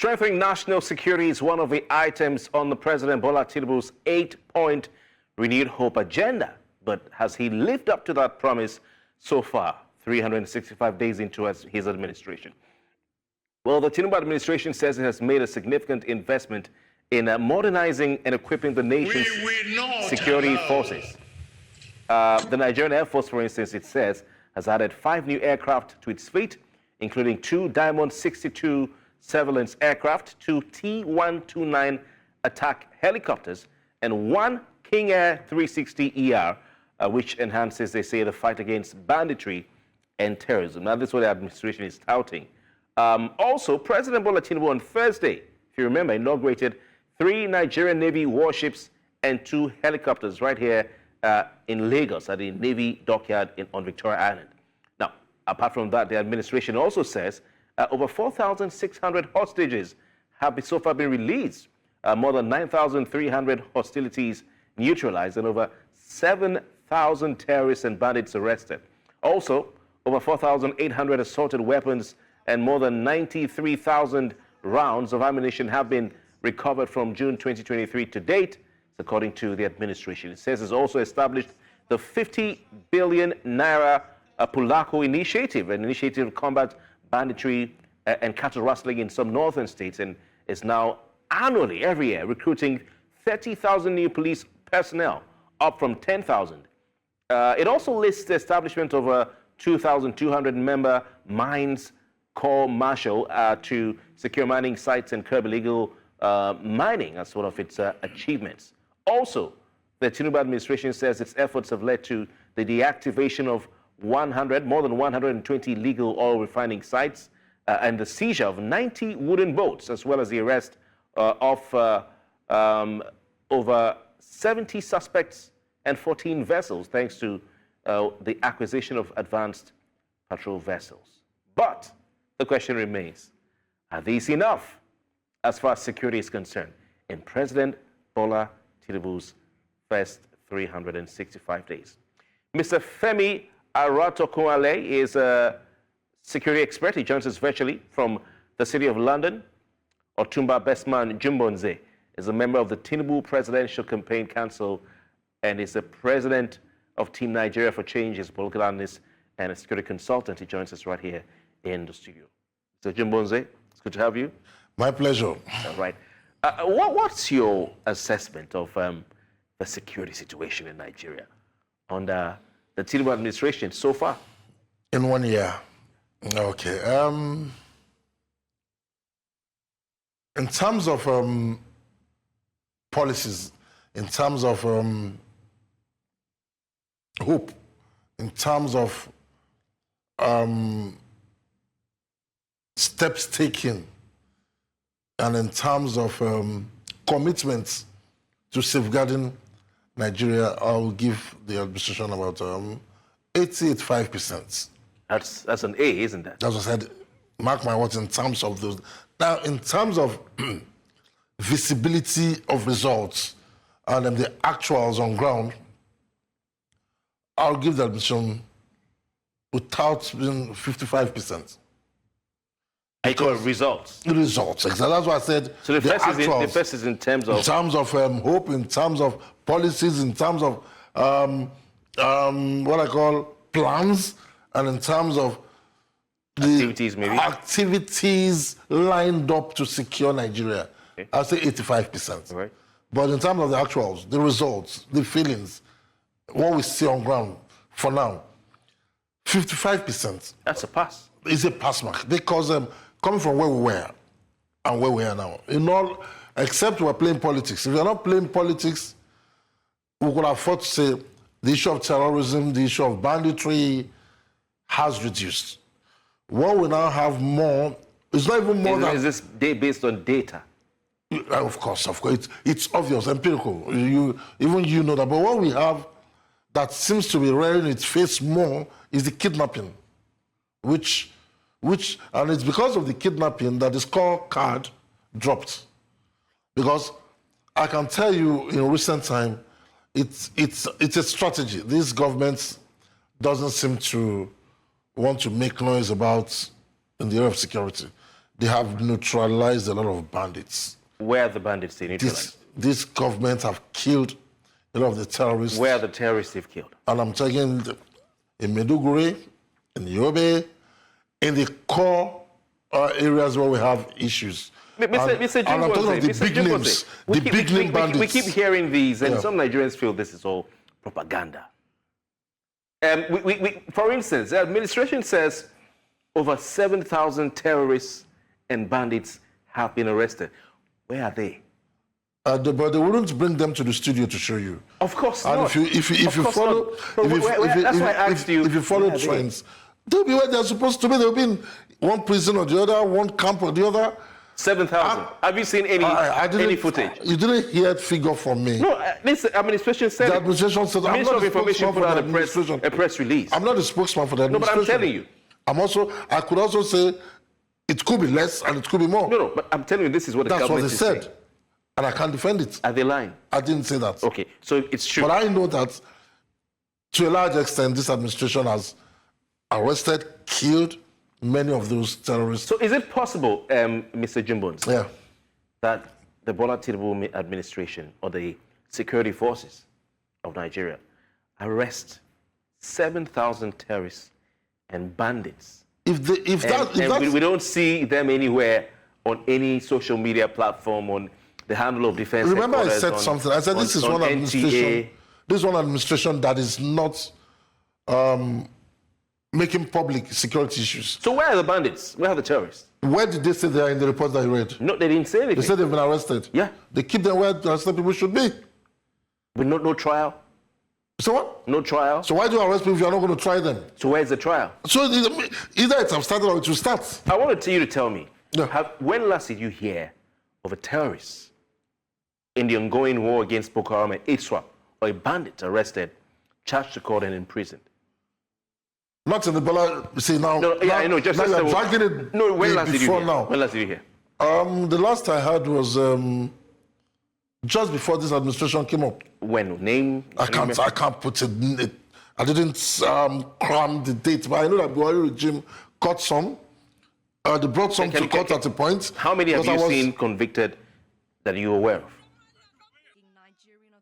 Strengthening national security is one of the items on the President Bola Tinubu's 8-point renewed hope agenda. But has he lived up to that promise so far, 365 days into his administration? Well, the Tinubu administration says it has made a significant investment in modernizing and equipping the nation's security forces. The Nigerian Air Force, for instance, it says, has added 5 new aircraft to its fleet, including 2 Diamond 62 surveillance aircraft, 2 T-129 attack helicopters, and 1 King Air 360 ER, which enhances, they say, the fight against banditry and terrorism. Now, this is what the administration is touting. Also, President Bola Tinubu on Thursday, if you remember, inaugurated 3 Nigerian Navy warships and 2 helicopters right here in Lagos at the Navy dockyard on Victoria Island. Now, apart from that, the administration also says over 4,600 hostages have so far been released, more than 9,300 hostilities neutralized, and over 7,000 terrorists and bandits arrested. Also, over 4,800 assaulted weapons and more than 93,000 rounds of ammunition have been recovered from June 2023 to date, according to the administration. It says it's also established the 50 billion naira Pulako Initiative, an initiative to combat banditry and cattle rustling in some northern states, and is now annually, every year, recruiting 30,000 new police personnel, up from 10,000. It also lists the establishment of a 2,200-member mines corps marshal to secure mining sites and curb illegal mining as one of its achievements. Also, the Tinubu administration says its efforts have led to the deactivation of more than 120 legal oil refining sites and the seizure of 90 wooden boats, as well as the arrest of over 70 suspects and 14 vessels, thanks to the acquisition of advanced patrol vessels. But the question remains, are these enough as far as security is concerned in President Bola Tinubu's first 365 days? Mr. Femi Aratokun-Ale is a security expert. He joins us virtually from the City of London. Otunba Bestman Jumbo-Nze is a member of the Tinubu Presidential Campaign Council and is the president of Team Nigeria for Change, is a political analyst and a security consultant. He joins us right here in the studio. So Jumbo-Nze, it's good to have you. My pleasure. All right. What's your assessment of the security situation in Nigeria under the Tinubu administration so far? In 1 year. Okay. In terms of policies, in terms of hope, in terms of steps taken, and in terms of commitments to safeguarding Nigeria, I'll give the administration about 85%. That's an A, isn't that? As I said, mark my words, in terms of those. Now, in terms of visibility of results and the actuals on ground, I'll give the administration without being 55%. Because results. Results, exactly. That's what I said. So the first is in terms of... In terms of hope, in terms of policies, in terms of what I call plans, and in terms of the activities, maybe? Activities lined up to secure Nigeria. Okay. I'll say 85%. Right. But in terms of the actuals, the results, the feelings, what we see on ground for now, 55%. That's a pass. It's a pass mark because coming from where we were and where we are now, in all, except we're playing politics. If you're not playing politics, we could afford to say the issue of terrorism, the issue of banditry has reduced. What we now have more, it's not even more than... Is this based on data? Of course. It's obvious, empirical. Even you know that. But what we have that seems to be rearing its face more is the kidnapping, which, and it's because of the kidnapping that the scorecard dropped. Because I can tell you in recent time, it's a strategy. This government doesn't seem to want to make noise about in the area of security. they have neutralized a lot of bandits. Where are the bandits they neutralized? This government have killed a lot of the terrorists. Where are the terrorists they've killed? And I'm talking in Maiduguri, in Yobe, in the core areas where we have issues. Mr. And I'm talking of the big names, the big name bandits. We keep hearing these, and some Nigerians feel this is all propaganda. For instance, the administration says over 7,000 terrorists and bandits have been arrested. Where are they? But they wouldn't bring them to the studio to show you. Of course and not. If you follow, if you follow trends, they'll be where they're supposed to be. They'll be in one prison or the other, one camp or the other. 7,000. Have you seen any footage? You didn't hear a figure from me. No, this administration said. The administration said. The Ministry of Information put out a press release. I'm not the spokesman for the administration. No, but I'm telling you. I could also say it could be less and it could be more. No, but I'm telling you, this is what the government is saying. That's what they said. And I can't defend it. Are they lying? I didn't say that. Okay, so it's true. But I know that to a large extent, this administration has arrested, killed many of those terrorists. So is it possible, Mr. Jumbo-Nze, that the Bola Tinubu administration or the security forces of Nigeria arrest 7,000 terrorists and bandits? We don't see them anywhere on any social media platform, on the handle of defense. Remember, I said something. I said this is one administration. This is one administration that is not making public security issues. So where are the bandits? Where are the terrorists? Where did they say they are in the report that you read? No, they didn't say anything. They said they've been arrested. Yeah. They keep them where the arrested people should be. With no trial? So what? No trial. So why do you arrest people if you're not going to try them? So where's the trial? So either it's started or it will start. I wanted you to tell me, when last did you hear of a terrorist in the ongoing war against Boko Haram and ISWAP, or a bandit arrested, charged to court and imprisoned? Not in the Bola. See now. No, yeah, I know. Just now you're dragging it. No, when last did you hear? Now. When last did you hear? The last I heard was just before this administration came up. When? Name? I can't put it. I didn't cram the date, but I know that Buhari regime caught some. They brought some to court at a point. How many have you seen convicted that you're aware of?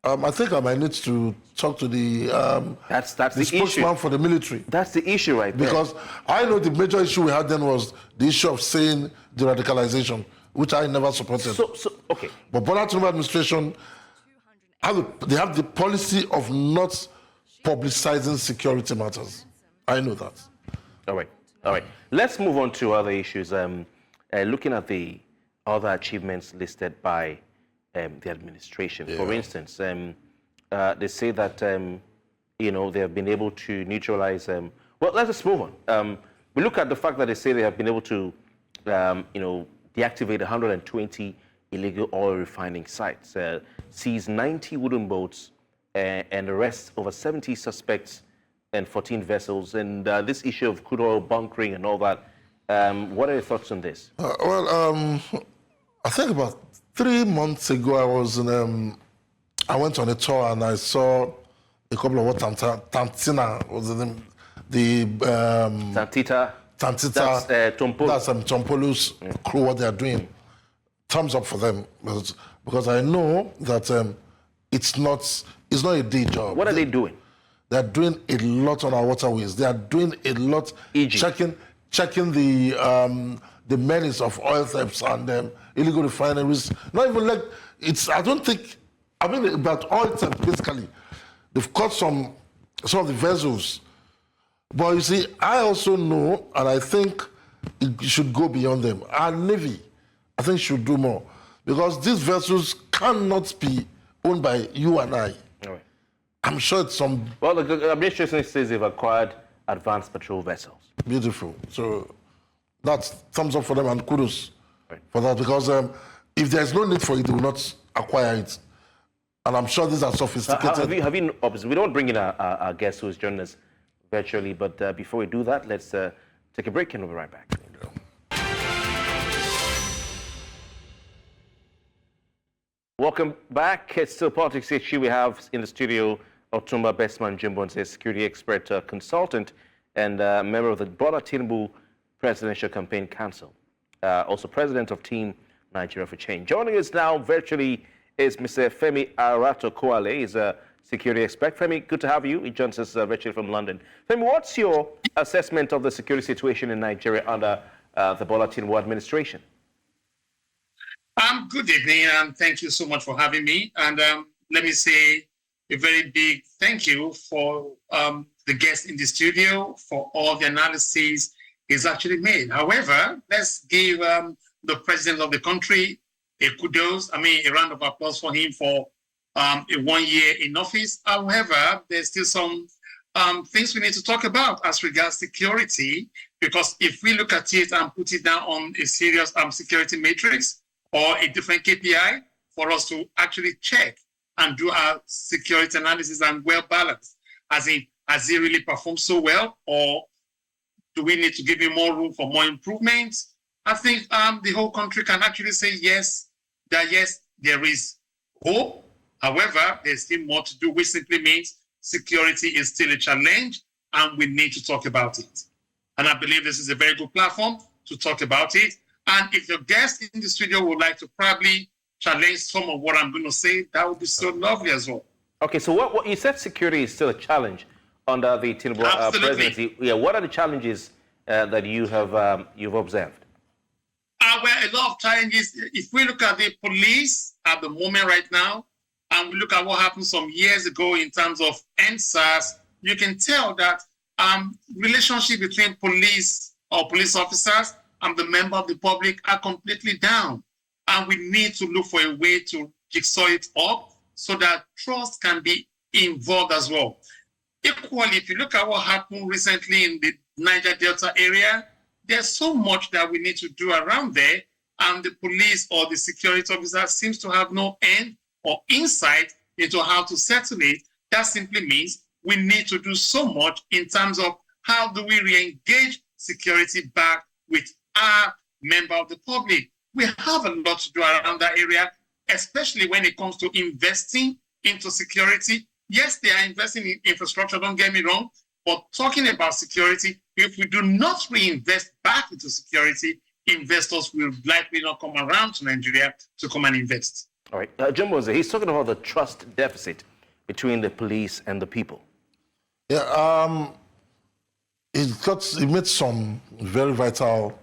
I think I might need to talk to the the spokesman for the military. That's the issue right there. Because I know the major issue we had then was the issue of saying the radicalization, which I never supported. Okay. But Bola Tinubu administration, they have the policy of not publicizing security matters. I know that. All right. Let's move on to other issues. Looking at the other achievements listed by the administration. Yeah. For instance, they say that they have been able to neutralize. Well, let's just move on. We look at the fact that they say they have been able to, deactivate 120 illegal oil refining sites, seize 90 wooden boats, and arrest over 70 suspects and 14 vessels. And this issue of crude oil bunkering and all that. What are your thoughts on this? I think about 3 months ago, I went on a tour and I saw a couple of Tantina was the Tantita. That's Tompolu's crew. What they are doing, thumbs up for them, because I know that it's not a day job. What are they doing? They are doing a lot on our waterways. They are doing a lot checking the menace of oil thefts and illegal refineries. Not even like about oil theft basically. They've caught some of the vessels. But you see, I also know, and I think it should go beyond them. Our Navy, I think, should do more. Because these vessels cannot be owned by you and I. Right. I'm sure it's some... Well, the administration says they've acquired advanced patrol vessels. Beautiful. So that's thumbs up for them and kudos for that. Because if there's no need for it, they will not acquire it. And I'm sure these are sophisticated... Have you obviously, we don't bring in our guest who is joining us virtually, but before we do that, let's take a break and we'll be right back. Welcome back. It's still Politics HQ. We have in the studio Otunba Bestman Jumbo-Nze, security expert, consultant, and member of the Bola Tinubu Presidential Campaign Council. also president of Team Nigeria for Change. Joining us now virtually is Mr. Femi Aratokun-Ale. He's a security expert. Femi, good to have you. He joins us virtually from London. Femi, what's your assessment of the security situation in Nigeria under the Bola Tinubu administration? Good evening, and thank you so much for having me. And let me say a very big thank you for the guests in the studio for all the analysis he's actually made. However, let's give the president of the country a kudos, a round of applause for him for a 1 year in office. However, there's still some things we need to talk about as regards security, because if we look at it and put it down on a serious security matrix or a different KPI for us to actually check and do our security analysis and well balanced, as in, has he really performed so well, or do we need to give him more room for more improvements? I think the whole country can actually say yes, there is hope. However, there's still more to do, which simply means security is still a challenge and we need to talk about it. And I believe this is a very good platform to talk about it. And if your guest in the studio would like to probably challenge some of what I'm going to say, that would be so lovely as well. Okay, so what you said security is still a challenge under the Tinubu presidency. Yeah, what are the challenges that you've observed? Well, a lot of challenges. If we look at the police at the moment right now, and we look at what happened some years ago in terms of NSAS, you can tell that relationship between police or police officers and the member of the public are completely down. And we need to look for a way to jigsaw it up so that trust can be involved as well. Equally, if you look at what happened recently in the Niger Delta area, there's so much that we need to do around there, and the police or the security officer seems to have no end or insight into how to settle it. That simply means we need to do so much in terms of how do we re-engage security back with our member of the public. We have a lot to do around that area, especially when it comes to investing into security. Yes, they are investing in infrastructure, don't get me wrong, but talking about security, if we do not reinvest back into security, investors will likely not come around to Nigeria to come and invest. All right, Jumbo-Nze, he's talking about the trust deficit between the police and the people. Yeah, he made some very vital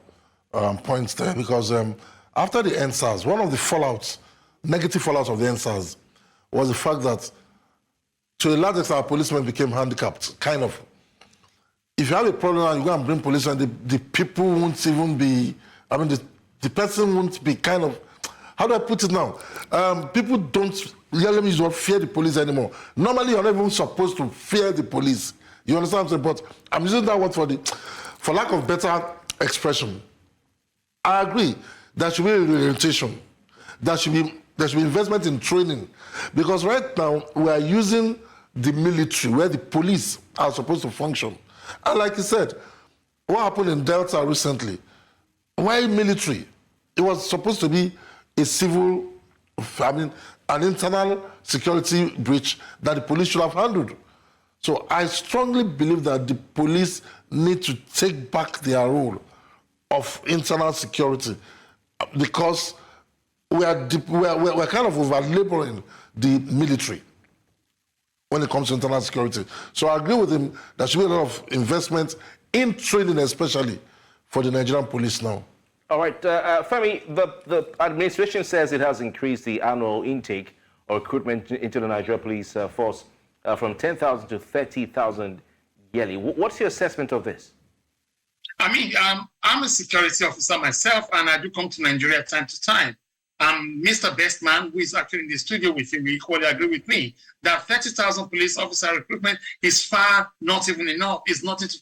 points there, because after the NSAS, one of the fallouts, negative fallouts of the NSAS, was the fact that to a large extent our policemen became handicapped, kind of. If you have a problem and you go and bring police, and the people won't even be, the person won't be kind of, how do I put it now? People don't really fear the police anymore. Normally, you're not even supposed to fear the police. You understand what I'm saying? But I'm using that word for lack of better expression. I agree. There should be reorientation. There should be investment in training. Because right now, we are using the military, where the police are supposed to function. And like you said, what happened in Delta recently? Why military? It was supposed to be a civil, an internal security breach that the police should have handled. So I strongly believe that the police need to take back their role of internal security, because we're kind of over-laboring the military when it comes to internal security. So I agree with him, there should be a lot of investment in training, especially for the Nigerian police now. All right, Femi, the administration says it has increased the annual intake or recruitment into the Nigeria police force from 10,000 to 30,000 yearly. What's your assessment of this? I'm a security officer myself, and I do come to Nigeria time to time. Mr. Bestman, who is actually in the studio with you, will equally agree with me that 30,000 police officer recruitment is far not even enough. It's nothing to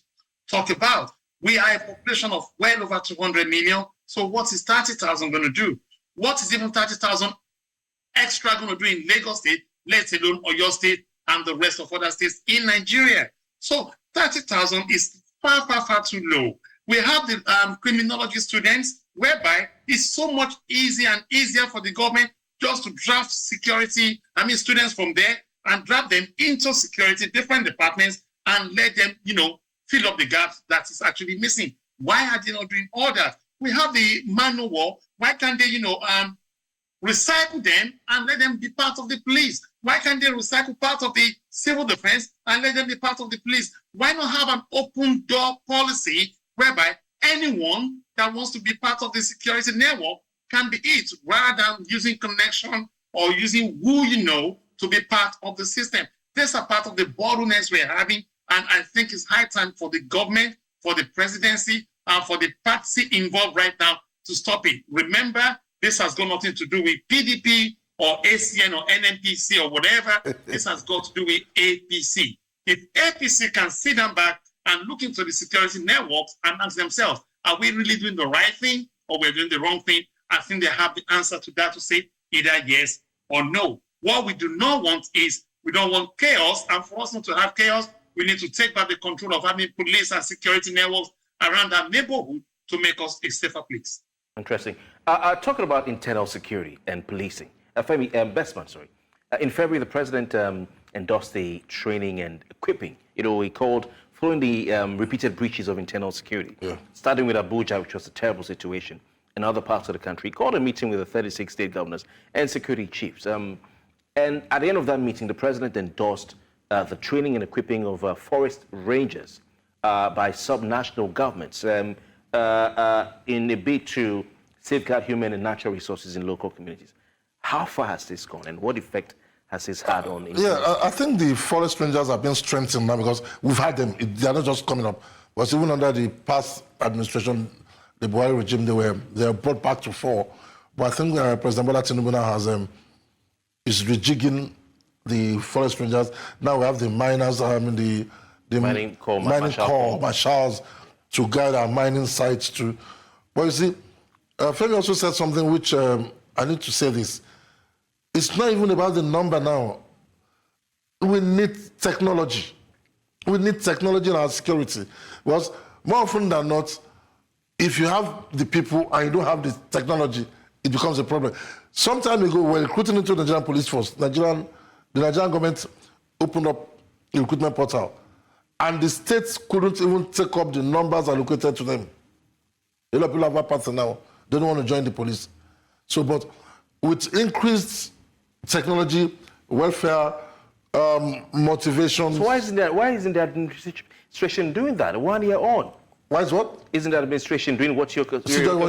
talk about. We are a population of well over 200 million. So what is 30,000 going to do? What is even 30,000 extra going to do in Lagos State, let alone Oyo State and the rest of other states in Nigeria? So 30,000 is far, far, far too low. We have the criminology students, whereby it's so much easier for the government just to draft students from there and drop them into security, different departments, and let them, fill up the gaps that is actually missing. Why are they not doing all that? We have the manual. Why can't they, recycle them and let them be part of the police? Why can't they recycle part of the civil defense and let them be part of the police? Why not have an open door policy whereby anyone that wants to be part of the security network can be it, rather than using connection or using who you know to be part of the system? These are part of the bottlenecks we're having, and I think it's high time for the government, for the presidency, and for the party involved right now to stop it. Remember, this has got nothing to do with PDP or ACN or NNPC or whatever. This has got to do with APC. If APC can sit down back and look into the security networks and ask themselves, are we really doing the right thing or we're doing the wrong thing? I think they have the answer to that to say either yes or no. What we do not want is, we don't want chaos, and for us not to have chaos, we need to take back the control of having police and security networks around our neighborhood to make us a safer place. Interesting. Talking about internal security and policing, Femi Bestman, sorry. In February, the president endorsed the training and equipping. He called, following the repeated breaches of internal security, starting with Abuja, which was a terrible situation, and other parts of the country. He called a meeting with the 36 state governors and security chiefs. And at the end of that meeting, the president endorsed the training and equipping of forest rangers by subnational governments in a bid to safeguard human and natural resources in local communities. How far has this gone, and what effect has this had on? I think the forest rangers have been strengthened now because we've had them. They are not just coming up. But even under the past administration, the Buhari regime, they were brought back to 4. But I think President Bola Tinubu now is rejigging the forest rangers. Now we have the miners, the mining corps marshals to guide our mining sites to. But you see, Femi also said something which I need to say this. It's not even about the number now. We need technology. We need technology in our security. Because more often than not, if you have the people and you don't have the technology, it becomes a problem. Some time ago, we were recruiting into the Nigerian police force. The Nigerian government opened up a recruitment portal, and the states couldn't even take up the numbers allocated to them. A lot of people have a pattern now. They don't want to join the police. So, but with increased technology, welfare, motivation. So why isn't the administration doing that 1 year on? Why is what? Isn't the administration doing what you're was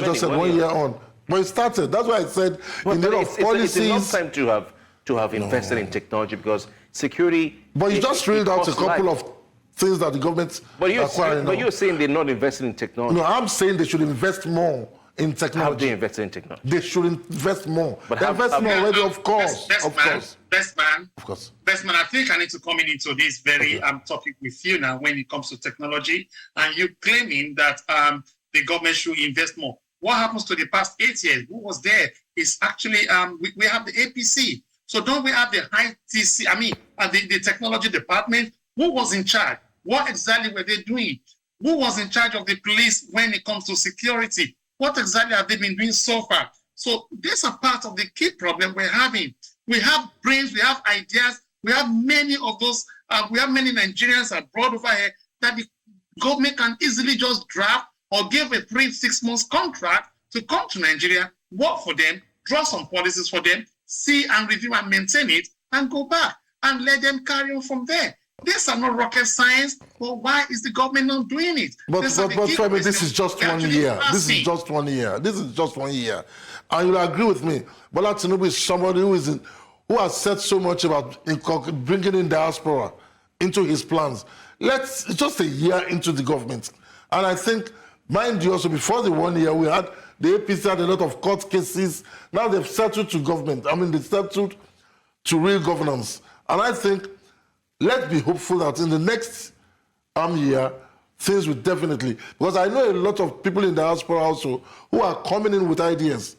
just said 1 year on? But it started. That's why I said in the policies. It's enough time to have invested in technology, because security. But you just read out a couple of things that the government. But you're saying they're not investing in technology. No, I'm saying they should invest more in technology. How they invested in technology? They should invest more. But they invest more already, of course. Bestman, I think I need to come into this very topic with you now when it comes to technology, and you claiming that the government should invest more. What happens to the past 8 years? Who was there? Is actually we have the APC. So don't we have the the technology department? Who was in charge? What exactly were they doing? Who was in charge of the police when it comes to security? What exactly have they been doing so far? So these are part of the key problem we're having. We have brains, we have ideas, we have many of those, we have many Nigerians abroad over here that the government can easily just draft or give a 3-6 months contract to come to Nigeria, work for them, draw some policies for them, see and review and maintain it, and go back and let them carry on from there. These are not rocket science, but why is the government not doing it? But Femi, this is just 1 year. This is just 1 year. This is just 1 year. And you'll agree with me, Bola Tinubu is somebody who has said so much about bringing in diaspora into his plans. It's just a year into the government. And I think, mind you, also before the 1 year, the APC had a lot of court cases. Now they've settled to government. They settled to real governance. And I think, let's be hopeful that in the next year, things will definitely, because I know a lot of people in the diaspora also who are coming in with ideas,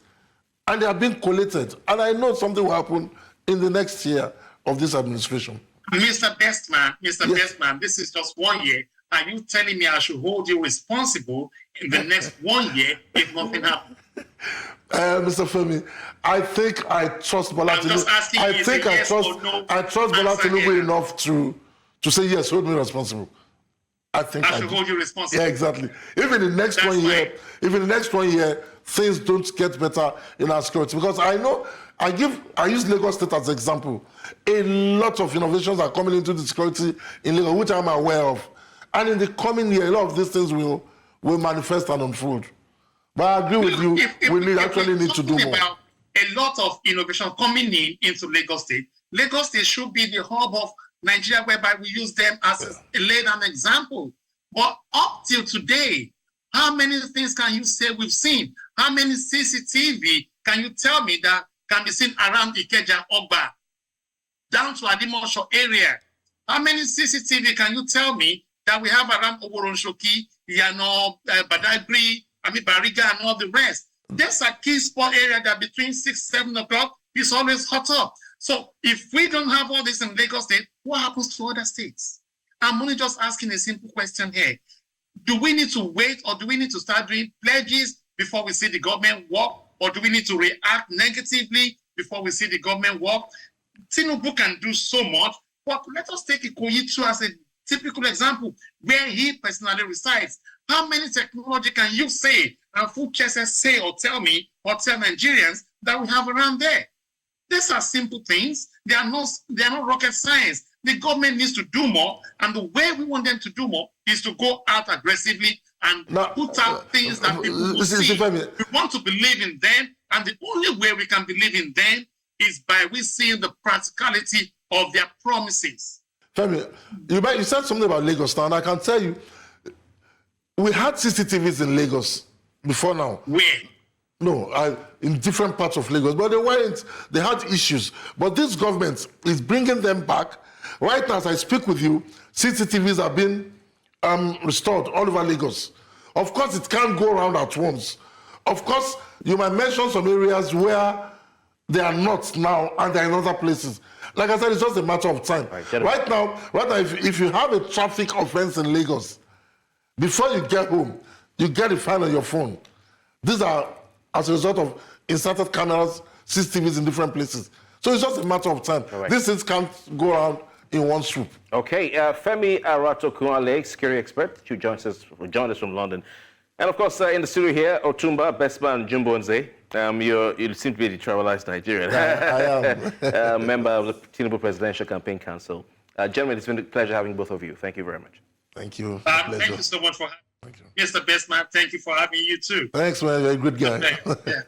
and they are being collated. And I know something will happen in the next year of this administration. Mr. Bestman, this is just 1 year. Are you telling me I should hold you responsible in the next 1 year if nothing happens? Mr. Femi, I think I trust Bola Tinubu. I trust Bola Tinubu enough to say yes, hold me responsible. I think I should hold you responsible. Yeah, exactly. If in the next if in the next 1 year things don't get better in our security, because I know I use Lagos State as an example. A lot of innovations are coming into the security in Lagos, which I'm aware of. And in the coming year, a lot of these things will manifest and unfold. But I agree with you, we actually need to do more. About a lot of innovation coming into Lagos State. Lagos State should be the hub of Nigeria, whereby we use them as an example. But up till today, how many things can you say we've seen? How many CCTV can you tell me that can be seen around Ikeja, Ogba, down to Adimosho area? How many CCTV can you tell me that we have around Oboronshoki, Yano, Badagry, Bariga, and all the rest? There's a key spot area that between 6, 7 o'clock is always hot up. So if we don't have all this in Lagos State, what happens to other states? I'm only just asking a simple question here. Do we need to wait, or do we need to start doing pledges before we see the government work? Or do we need to react negatively before we see the government work? Tinubu can do so much, but let us take Ikoyi too as a typical example where he personally resides. How many technology can you say and food chasers say or tell me or tell Nigerians that we have around there? These are simple things. They are not rocket science. The government needs to do more, and the way we want them to do more is to go out aggressively and put out things that people will see. We want to believe in them, and the only way we can believe in them is by we seeing the practicality of their promises. Femi, you said something about Lagos now, and I can tell you, we had CCTVs in Lagos before now. Where? No, in different parts of Lagos, but they had issues. But this government is bringing them back. Right now, as I speak with you, CCTVs are being restored all over Lagos. Of course, it can't go around at once. Of course, you might mention some areas where they are not now and they're in other places. Like I said, it's just a matter of time. Right now, if you have a traffic offense in Lagos, before you get home, you get a fine on your phone. These are as a result of inserted cameras, CCTVs in different places. So it's just a matter of time. These things can't go around in one swoop. Okay, Femi Aratokun-Ale, security expert, who joined us from London. And of course, in the studio here, Otunba Bestman Jumbo-Nze. You seem to be the travelized Nigerian. I am. Member of the Tinubu Presidential Campaign Council. Gentlemen, it's been a pleasure having both of you. Thank you very much. Thank you. Thank you so much for having me. Mr. Bestman, thank you for having you too. Thanks, man. You're a good guy. Yeah.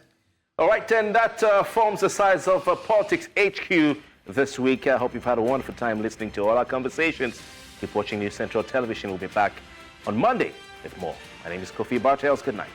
All right, then that forms the size of Politics HQ this week. I hope you've had a wonderful time listening to all our conversations. Keep watching News Central Television. We'll be back on Monday with more. My name is Kofi Bartels. Good night.